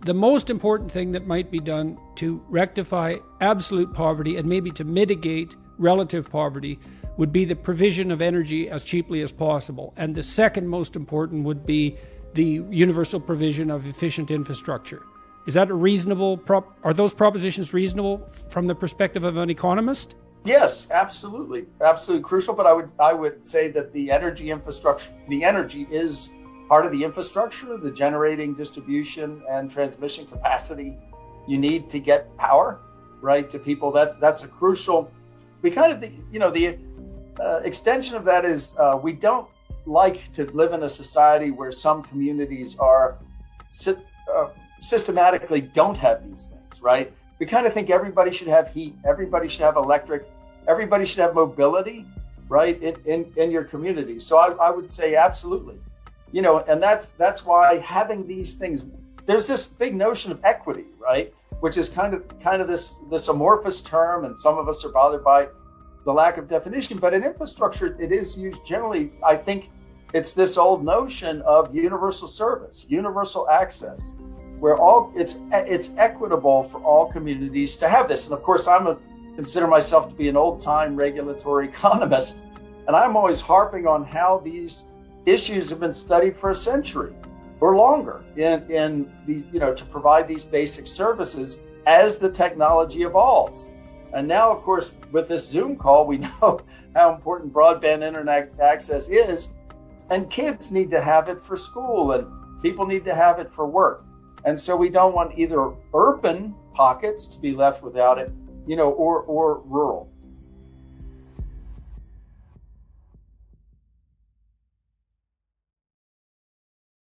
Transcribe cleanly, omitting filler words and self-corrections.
the most important thing that might be done to rectify absolute poverty and maybe to mitigate relative poverty would be the provision of energy as cheaply as possible. And the second most important would be the universal provision of efficient infrastructure. Is that a reasonable, are those propositions reasonable from the perspective of an economist? Yes, absolutely. Absolutely crucial. But I would say that the energy infrastructure, the energy is part of the infrastructure, the generating, distribution, and transmission capacity you need to get power, right, to people. That's a crucial, we kind of, the extension of that is we don't like to live in a society where some communities are systematically don't have these things, right? We kind of think everybody should have heat, everybody should have electric, everybody should have mobility, right, in your community. So I would say absolutely. And that's why having these things, there's this big notion of equity, right, which is kind of this amorphous term, and some of us are bothered by the lack of definition. But in infrastructure, it is used generally. I think it's this old notion of universal service, universal access, where it's equitable for all communities to have this. And of course, consider myself to be an old-time regulatory economist, and I'm always harping on how these issues have been studied for a century or longer in these, to provide these basic services as the technology evolves. And now, of course, with this Zoom call, we know how important broadband internet access is, and kids need to have it for school, and people need to have it for work. And so we don't want either urban pockets to be left without it, or rural.